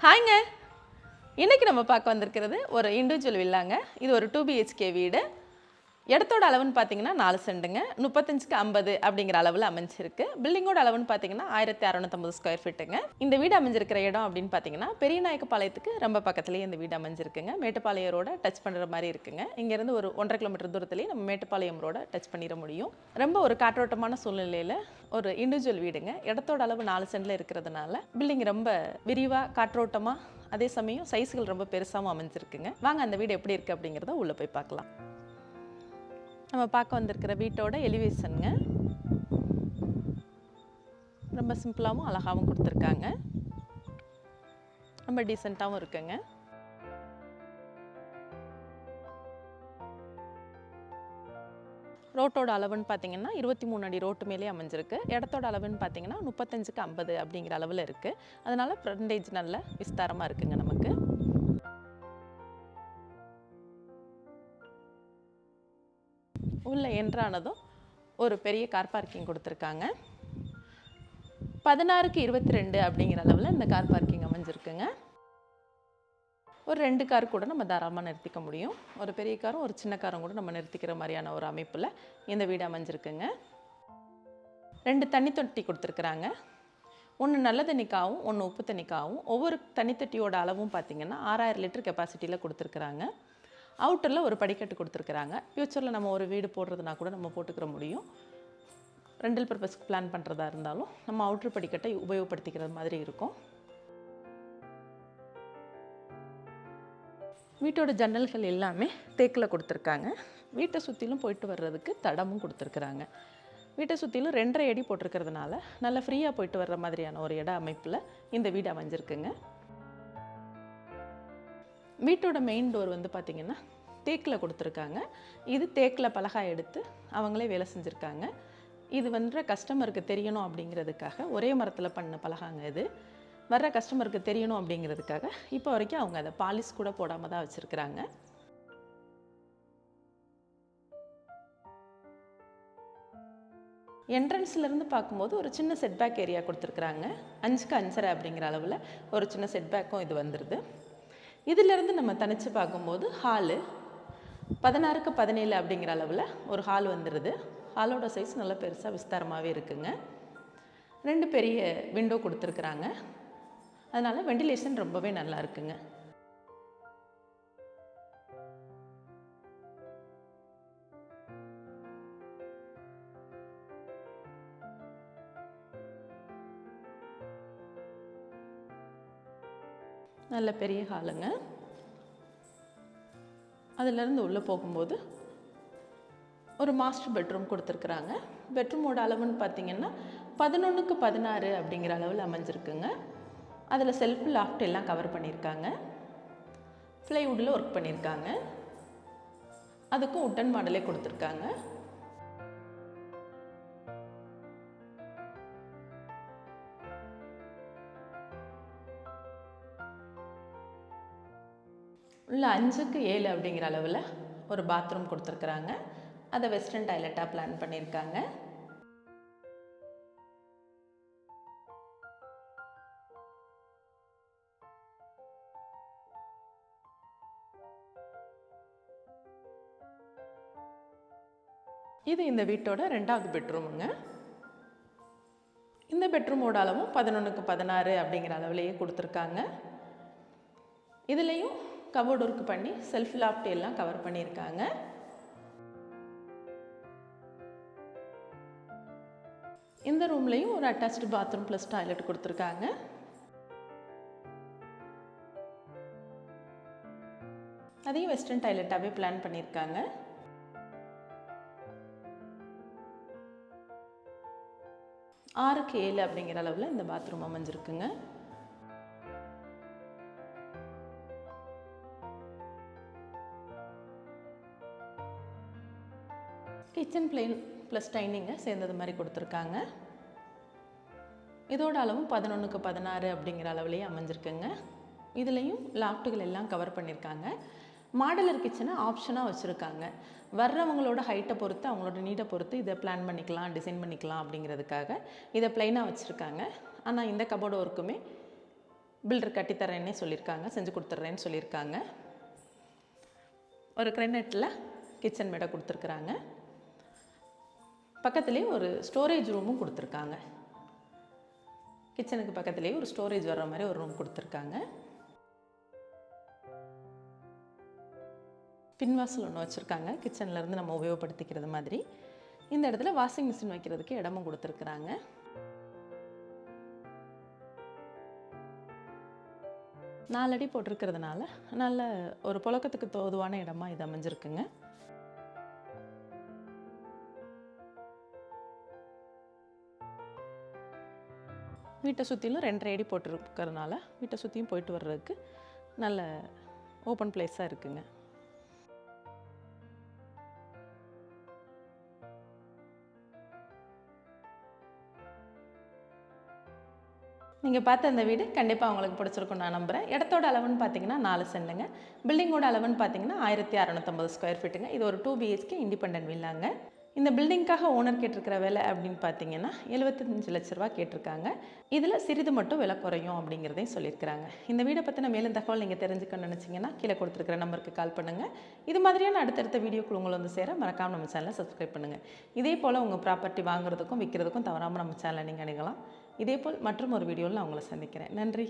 ஹாய்ங்க. இன்றைக்கி நம்ம பார்க்க வந்திருக்கிறது ஒரு இண்டிவிஜுவல் வில்லாங்க. இது ஒரு 2 BHK வீடு. இடத்தோட அளவுன்னு பார்த்தீங்கன்னா 4 சென்ட்டுங்க. 35க்கு 50 அப்படிங்கிற அளவில் அமைஞ்சிருக்கு. பில்டிங்கோட அளவுன்னு பார்த்தீங்கன்னா 1650 ஸ்கொயர் ஃபீட்டுங்க. இந்த வீடு அமைஞ்சிருக்கிற இடம் அப்படின்னு பார்த்தீங்கன்னா பெரியநாயக்கபாளையத்துக்கு ரொம்ப பக்கத்துலேயே இந்த வீடு அமைஞ்சிருக்குங்க. மேட்டுப்பாளையம் ரோட டச் பண்ணுற மாதிரி இருக்குங்க. இங்கேருந்து ஒரு 1.5 கிலோமீட்டர் தூரத்துலேயே நம்ம மேட்டுப்பாளையம் ரோட டச் பண்ணிட முடியும். ரொம்ப ஒரு காற்றோட்டமான சூழ்நிலையில் ஒரு இண்டிவிஜுவல் வீடுங்க. இடத்தோட அளவு 4 சென்டில் இருக்கிறதுனால பில்டிங் ரொம்ப விரிவாக காற்றோட்டமாக, அதே சமயம் சைஸுகள் ரொம்ப பெருசாகவும் அமைஞ்சிருக்குங்க. வாங்க அந்த வீடு எப்படி இருக்குது அப்படிங்கிறத உள்ளே போய் பார்க்கலாம். நம்ம பார்க்க வந்திருக்கிற வீட்டோட எலிவேஷனுங்க. ரொம்ப சிம்பிளாகவும் அழகாகவும் கொடுத்துருக்காங்க. ரொம்ப டீசெண்டாகவும் இருக்குங்க. ரோட்டோட அளவுன்னு பார்த்தீங்கன்னா 23 அடி ரோட்டு மேலே அமைஞ்சிருக்கு. இடத்தோட அளவுன்னு பார்த்தீங்கன்னா 35க்கு 50 அப்படிங்கிற அளவில் இருக்குது. அதனால் ஃப்ரண்டேஜ் நல்ல விஸ்தாரமாக இருக்குங்க நமக்கு. உள்ள என்ட்ரானதும் ஒரு பெரிய கார் பார்க்கிங் கொடுத்துருக்காங்க. 16க்கு 22 அப்படிங்கிற அளவில் இந்த கார் பார்க்கிங் அமைஞ்சிருக்குங்க. ஒரு 2 கார் கூட நம்ம தாராளமாக நிறுத்திக்க முடியும். ஒரு பெரிய காரும் ஒரு சின்ன காரும் கூட நம்ம நிறுத்திக்கிற மாதிரியான ஒரு அமைப்பில் இந்த வீடு அமைஞ்சிருக்குங்க. 2 தண்ணி தொட்டி கொடுத்துருக்குறாங்க. ஒன்று நல்ல தண்ணிக்காகவும் ஒன்று உப்பு தண்ணிக்காகவும். ஒவ்வொரு தண்ணி தொட்டியோட அளவும் பார்த்திங்கன்னா 6000 லிட்டர் கெப்பாசிட்டியில் கொடுத்துருக்குறாங்க. அவுட்டரில் ஒரு படிக்கட்டு கொடுத்துருக்குறாங்க. ஃப்யூச்சரில் நம்ம ஒரு வீடு போடுறதுனா கூட நம்ம போட்டுக்கிற முடியும். ரெண்டல் பர்பஸ்க்கு பிளான் பண்ணுறதா இருந்தாலும் நம்ம அவுட்ரு படிக்கட்டை உபயோகப்படுத்திக்கிற மாதிரி இருக்கும். வீட்டோட ஜன்னல்கள் எல்லாமே தேக்கில் கொடுத்துருக்காங்க. வீட்டை சுற்றிலும் போயிட்டு வர்றதுக்கு தடமும் கொடுத்துருக்குறாங்க. வீட்டை சுற்றிலும் 2.5 அடி போட்டிருக்கிறதுனால நல்லா ஃப்ரீயாக போயிட்டு வர்ற மாதிரியான ஒரு இட அமைப்பில் இந்த வீடு அமைஞ்சிருக்குங்க. வீட்டோட மெயின் டோர் வந்து பார்த்திங்கன்னா தேக்கில் கொடுத்துருக்காங்க. இது தேக்கில் பலகா எடுத்து அவங்களே வேலை செஞ்சுருக்காங்க. இது வந்து கஸ்டமருக்கு தெரியணும் அப்படிங்கிறதுக்காக ஒரே மரத்தில் பண்ண பலகாங்க. இது வர்ற கஸ்டமருக்கு தெரியணும் அப்படிங்கிறதுக்காக இப்போ வரைக்கும் அவங்க அதை பாலிஷ் கூட போடாமல் தான் வச்சுருக்குறாங்க. என்ட்ரன்ஸ்லேருந்து பார்க்கும்போது ஒரு சின்ன செட்பேக் ஏரியா கொடுத்துருக்குறாங்க. 5க்கு 5.5 அப்படிங்கிற அளவில் ஒரு சின்ன செட்பேக்கும் இது வந்துடுது. இதிலேருந்து நம்ம தனித்து பார்க்கும்போது ஹாலு 16க்கு 17 அப்படிங்கிற அளவில் ஒரு ஹால் வந்துடுது. ஹாலோட சைஸ் நல்லா பெருசாக விஸ்தாரமாகவே இருக்குங்க. 2 பெரிய விண்டோ கொடுத்துருக்குறாங்க. அதனால் வெண்டிலேஷன் ரொம்பவே நல்லா இருக்குங்க. நல்ல பெரிய ஹாலுங்க. அதிலேருந்து உள்ளே போகும்போது ஒரு மாஸ்டர் பெட்ரூம் கொடுத்துருக்குறாங்க. பெட்ரூமோட அளவுன்னு பார்த்திங்கன்னா 11க்கு 16 அப்படிங்கிற அளவில் அமைஞ்சிருக்குங்க. அதில் செல்ஃப் லாஃப்ட் எல்லாம் கவர் பண்ணியிருக்காங்க. ப்ளைவுட்டில் ஒர்க் பண்ணியிருக்காங்க. அதுக்கும் உட்டன் மாடலே கொடுத்துருக்காங்க. உள்ள 5க்கு 7 அப்படிங்கிற அளவில் ஒரு பாத்ரூம் கொடுத்துருக்குறாங்க. அதை வெஸ்டர்ன் டாய்லெட்டாக பிளான் பண்ணியிருக்காங்க. இது இந்த வீட்டோட 2வது பெட்ரூமுங்க. இந்த பெட்ரூமோட அளவும் 11க்கு 16 அப்படிங்கிற அளவுலேயே கொடுத்துருக்காங்க. இதுலேயும் கபோர்டு ஒர்க் பண்ணி செல்ஃப் லாஃப்ட் எல்லாம் கவர் பண்ணியிருக்காங்க. இந்த ரூம்லேயும் ஒரு அட்டாச்டு பாத்ரூம் ப்ளஸ் டாய்லெட் கொடுத்துருக்காங்க. அதையும் வெஸ்டர்ன் டாய்லெட்டாகவே பிளான் பண்ணியிருக்காங்க. ஆறுக்கு 7 அப்படிங்கிற அளவில் இந்த பாத்ரூம் அமைஞ்சிருக்குங்க. கிச்சன் பிளேன் ப்ளஸ் டைனிங்கை சேர்ந்தது மாதிரி கொடுத்துருக்காங்க. இதோட அளவும் 11க்கு 16 அப்படிங்கிற அளவுலேயே அமைஞ்சிருக்குங்க. இதுலேயும் லாஃப்ட்டுகள் எல்லாம் கவர் பண்ணியிருக்காங்க. மாடலர் கிச்சனை ஆப்ஷனாக வச்சுருக்காங்க. வர்றவங்களோட ஹைட்டை பொறுத்து, அவங்களோட நீட்டை பொறுத்து இதை பிளான் பண்ணிக்கலாம், டிசைன் பண்ணிக்கலாம் அப்படிங்கிறதுக்காக இதை ப்ளைனாக வச்சுருக்காங்க. ஆனால் இந்த கபோர்டு ஒர்க்குமே பில்டர் கட்டித்தரேன்னே சொல்லியிருக்காங்க, செஞ்சு கொடுத்துட்றேன்னு சொல்லியிருக்காங்க. ஒரு கிரெனட்டில் கிச்சன் மேடை கொடுத்துருக்குறாங்க. பக்கத்துலேயே ஒரு ஸ்டோரேஜ் ரூமும் கொடுத்துருக்காங்க. கிச்சனுக்கு பக்கத்துலேயே ஒரு ஸ்டோரேஜ் வர்ற மாதிரி ஒரு ரூம் கொடுத்துருக்காங்க. பின்வாசல் ஒன்று வச்சுருக்காங்க, கிச்சன்லேருந்து நம்ம உபயோகப்படுத்திக்கிறது மாதிரி. இந்த இடத்துல வாஷிங் மிஷின் வைக்கிறதுக்கு இடமும் கொடுத்துருக்குறாங்க. நாலடி போட்டிருக்கிறதுனால நல்ல ஒரு புழக்கத்துக்கு தோதுவான இடமா இது அமைஞ்சிருக்குங்க. வீட்டை சுற்றிலும் 2.5 அடி போட்டிருக்கிறதுனால வீட்டை சுற்றியும் போயிட்டு வர்றதுக்கு நல்ல ஓப்பன் பிளேஸாக இருக்குங்க. நீங்கள் பார்த்த அந்த வீடு கண்டிப்பாக உங்களுக்கு பிடிச்சிருக்கும் நான் நம்புகிறேன். இடத்தோட அளவுன்னு பார்த்தீங்கன்னா 4 சென்ட்டுங்க. பில்டிங்கோட அளவுன்னு பார்த்தீங்கன்னா 1650 ஸ்கொயர் ஃபீட்டுங்க. இது ஒரு 2 BHK இண்டிபெண்டன்ட் வில்லாங்க. இந்த பில்டிங்காக ஓனர் கேட்டிருக்கிற விலை அப்படின்னு பார்த்தீங்கன்னா 75 லட்ச ரூபா கேட்டிருக்காங்க. இதில் சிறிது மட்டும் விலை குறையும் அப்படிங்கிறதையும் சொல்லியிருக்கிறாங்க. இந்த வீடை பற்றின மேலும் தகவல் நீங்கள் தெரிஞ்சுக்கணும்னு நினச்சிங்கன்னா கீழே கொடுத்துருக்கிற நம்பருக்கு கால் பண்ணுங்கள். இது மாதிரியான அடுத்தடுத்த வீடியோக்குள் உங்களை வந்து சேர மறக்காமல் நம்ம சேனலை சப்ஸ்கிரைப் பண்ணுங்கள். இதே போல் உங்கள் ப்ராப்பர்ட்டி வாங்குறதுக்கும் விற்கிறதுக்கும் தவறாமல் நம்ம சேனலை நீங்கள் அணுகலாம். இதேபோல் மற்றும் ஒரு வீடியோவில் நான் உங்களை சந்திக்கிறேன். நன்றி.